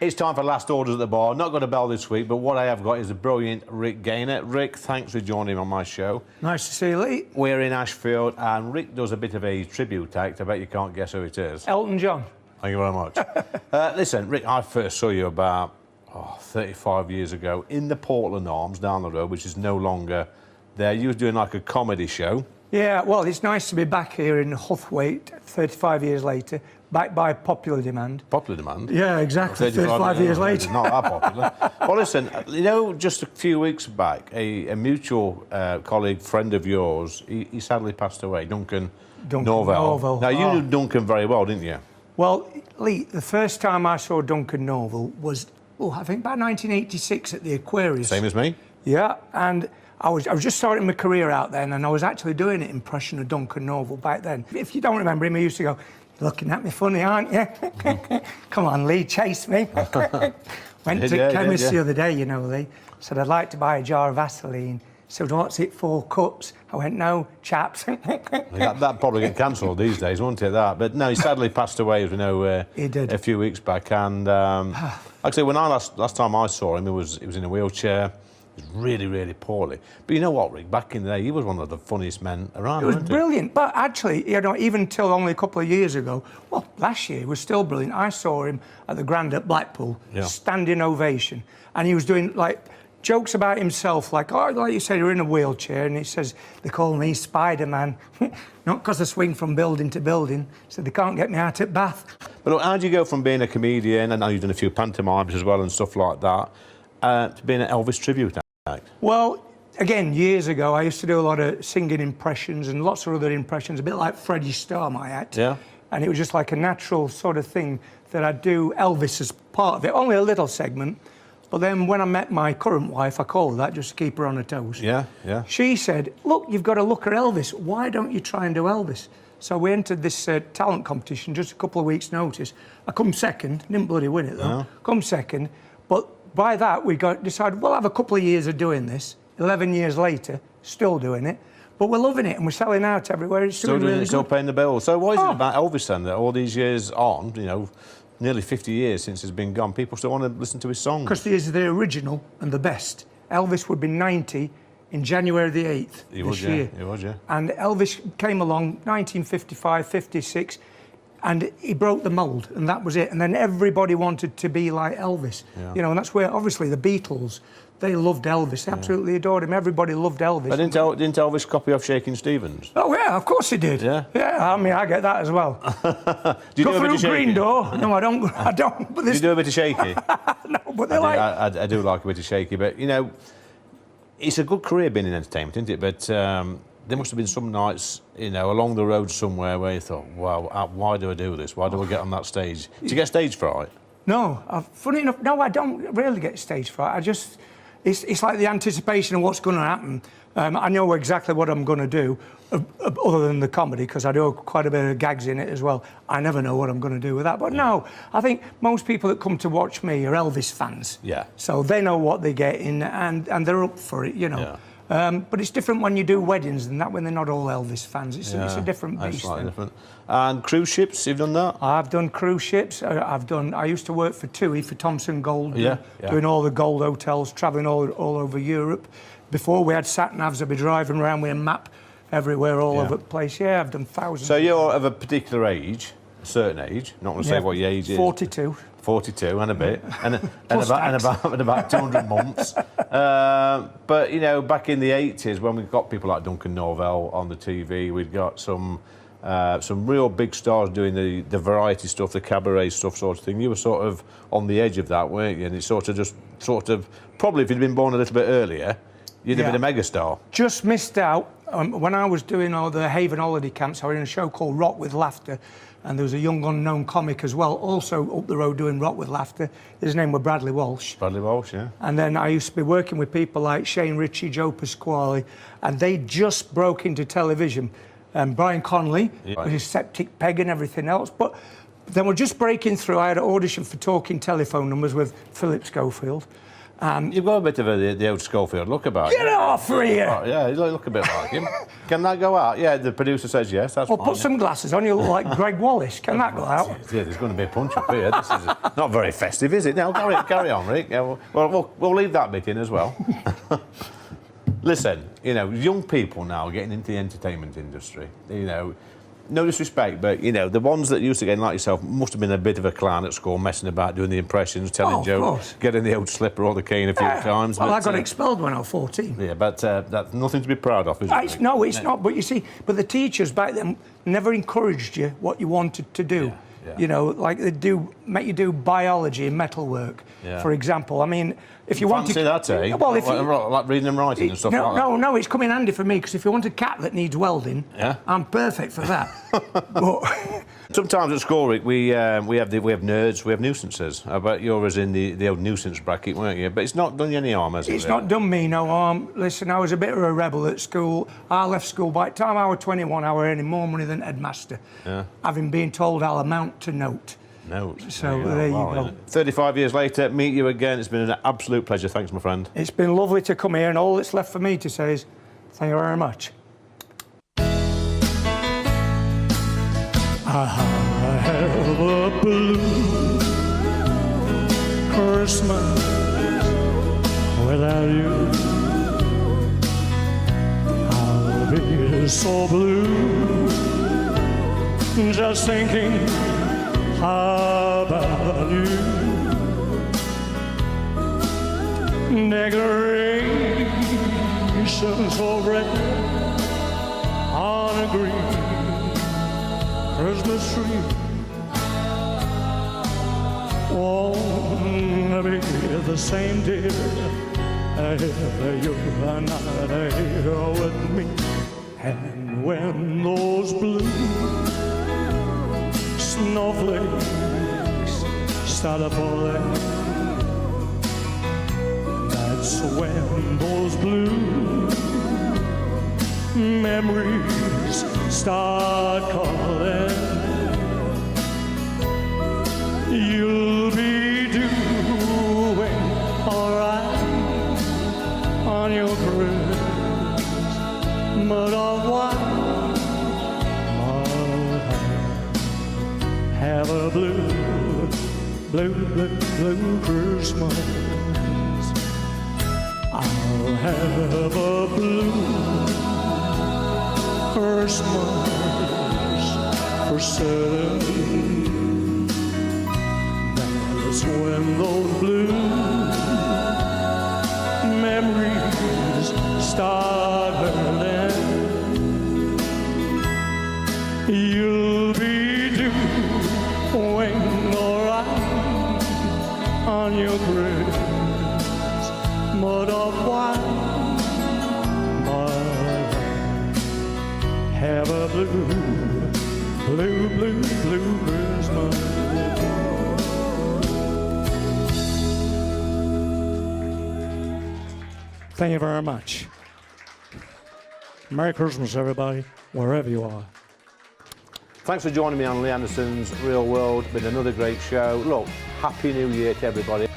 It's time for last orders at the bar. Not got a bell this week, but what I have got is a brilliant Rik Gaynor. Rik, thanks for joining me on my show. Nice to see you, Lee. We're in Ashfield, and Rik does a bit of a tribute act. I bet you can't guess who it is. Elton John. Thank you very much. Listen, Rik, I first saw you about 35 years ago in the Portland Arms down the road, which is no longer there. You were doing like a comedy show. Yeah, well, it's nice to be back here in Huthwaite 35 years later, back by popular demand. Popular demand? Yeah, exactly, 35 years later. It's not that popular. Well, listen, you know, just a few weeks back, a mutual colleague, friend of yours, he sadly passed away, Duncan Norvelle. Now, you knew Duncan very well, didn't you? Well, Lee, the first time I saw Duncan Norvelle was, I think about 1986 at the Aquarius. Same as me? Yeah, and I was just starting my career out then, and I was actually doing an impression of Duncan Norvelle back then. If you don't remember him, he used to go, "You're looking at me funny, aren't you? Come on, Lee, chase me." Went to chemist the other day, you know, Lee. Said, "I'd like to buy a jar of Vaseline." Said, "What's it for, cups?" I went, "No, chaps." That'd probably get cancelled these days, wouldn't it, that? But no, he sadly passed away, as we know, he did. A few weeks back. And actually, when last time I saw him, he was in a wheelchair. He was really, really poorly. But you know what, Rik? Back in the day, he was one of the funniest men around, wasn't he? It was brilliant. But actually, you know, even till only a couple of years ago, well, last year, he was still brilliant. I saw him at the Grand at Blackpool, standing ovation. And he was doing, like, jokes about himself, like, like you said, you're in a wheelchair, and he says, "They call me Spider-Man, not because I swing from building to building, so they can't get me out at Bath." But look, how do you go from being a comedian, and now you've done a few pantomimes as well and stuff like that, to being an Elvis tribute act? Well, again, years ago, I used to do a lot of singing impressions and lots of other impressions, a bit like Freddie Starr, my act. Yeah. And it was just like a natural sort of thing that I'd do Elvis as part of it, only a little segment. But then when I met my current wife, I call her that just to keep her on her toes. Yeah, yeah. She said, "Look, you've got to look at Elvis. Why don't you try and do Elvis?" So we entered this talent competition, just a couple of weeks' notice. I come second, didn't bloody win it though. No. Come second, but by that we decided we'll have a couple of years of doing this. 11 years later, still doing it. But we're loving it and we're selling out everywhere. It's still doing it, still paying the bills. So what is it about Elvis then that all these years on, you know, nearly 50 years since he's been gone, people still want to listen to his songs? Because he is the original and the best. Elvis would be 90 in January the 8th this year. He was, yeah. And Elvis came along 1955, 56, and he broke the mould, and that was it. And then everybody wanted to be like Elvis. Yeah. You know, and that's where, obviously, the Beatles, they loved Elvis. They absolutely adored him. Everybody loved Elvis. But didn't Elvis copy off Shakin' Stevens? Oh, yeah, of course he did. Yeah? Yeah, I mean, I get that as well. Do you Go do a bit of through Shaky? Green Door. No, I don't. But do you do a bit of Shaky? No, but I do like a bit of Shaky, but, you know, it's a good career being in entertainment, isn't it? But there must have been some nights, you know, along the road somewhere where you thought, wow, why do I do this? Why do I get on that stage? Do you get stage fright? No, funny enough, no, I don't really get stage fright. I just, it's like the anticipation of what's going to happen. I know exactly what I'm going to do, other than the comedy, because I do quite a bit of gags in it as well. I never know what I'm going to do with that. But no, I think most people that come to watch me are Elvis fans. Yeah. So they know what they're getting, and they're up for it, you know. Yeah. But it's different when you do weddings than that, when they're not all Elvis fans. It's a different beast. Slightly different. And cruise ships, you've done that? I've done cruise ships. I used to work for TUI, for Thomson Gold, doing all the gold hotels, travelling all over Europe. Before we had sat-navs, I'd be driving around with a map everywhere, all over the place. Yeah, I've done thousands. So you're of a particular age, a certain age, not going to say what your age is. 42. 42 and a bit, and about 200 months. But, you know, back in the 80s, when we got people like Duncan Norvelle on the TV, we'd got some real big stars doing the variety stuff, the cabaret stuff sort of thing. You were sort of on the edge of that, weren't you? And it's sort of, probably if you'd been born a little bit earlier, you'd have been a megastar. Just missed out. When I was doing all the Haven holiday camps, I was in a show called Rock with Laughter, and there was a young unknown comic as well, also up the road doing Rock with Laughter. His name was Bradley Walsh. Bradley Walsh, yeah. And then I used to be working with people like Shane Ritchie, Joe Pasquale, and they just broke into television. Brian Connolly, with his septic peg and everything else. But then we're just breaking through. I had an audition for Talking Telephone Numbers with Philip Schofield. You've got a bit of the old Schofield look about you. Get off here! Oh, yeah, you look a bit like him. Can that go out? Yeah, the producer says yes, that's Well, fine. put some glasses on, you look like Greg Wallace. Can that go out? Yeah, there's going to be a punch up here. This is not very festive, is it? No, carry on, Rick. Yeah, we'll leave that bit in as well. Listen, you know, young people now are getting into the entertainment industry. You know, no disrespect, but, you know, the ones that used to get in like yourself must have been a bit of a clown at school, messing about, doing the impressions, telling jokes, getting the old slipper or the cane a few times. Well, I got expelled when I was 14. Yeah, but that's nothing to be proud of, is it? No, it's not. But you see, the teachers back then never encouraged you what you wanted to do. Yeah. You know, like they do, make you do biology and metalwork, for example. I mean, if you want to... that, eh? Well, if like reading and writing and stuff like that. No, it's come in handy for me, because if you want a cat that needs welding, I'm perfect for that. But sometimes at school, Rick, we have nerds, we have nuisances. I bet you was in the old nuisance bracket, weren't you? But it's not done you any harm, has it? It's not done me no harm. Listen, I was a bit of a rebel at school. I left school by the time I was 21. I was earning more money than headmaster, having been told I'll amount to note. So there you go. 35 years later, meet you again. It's been an absolute pleasure. Thanks, my friend. It's been lovely to come here, and all that's left for me to say is thank you very much. I have a blue Christmas without you. I'll be so blue just thinking about you. Decorations of red on a green Christmas tree. Won't be the same, dear, if you're not here with me. And when those blue snowflakes start falling, that's when those blue memories start calling. You'll be doing alright on your Christmas of white. Have a blue Christmas. I'll have a blue Christmas for certain. That's when those blue memories start hurting. You'll be doing alright on your Christmas of white. Have a blue Christmas. Thank you very much. Merry Christmas, everybody, wherever you are. Thanks for joining me on Lee Anderson's Real World. Been another great show. Look, Happy New Year to everybody.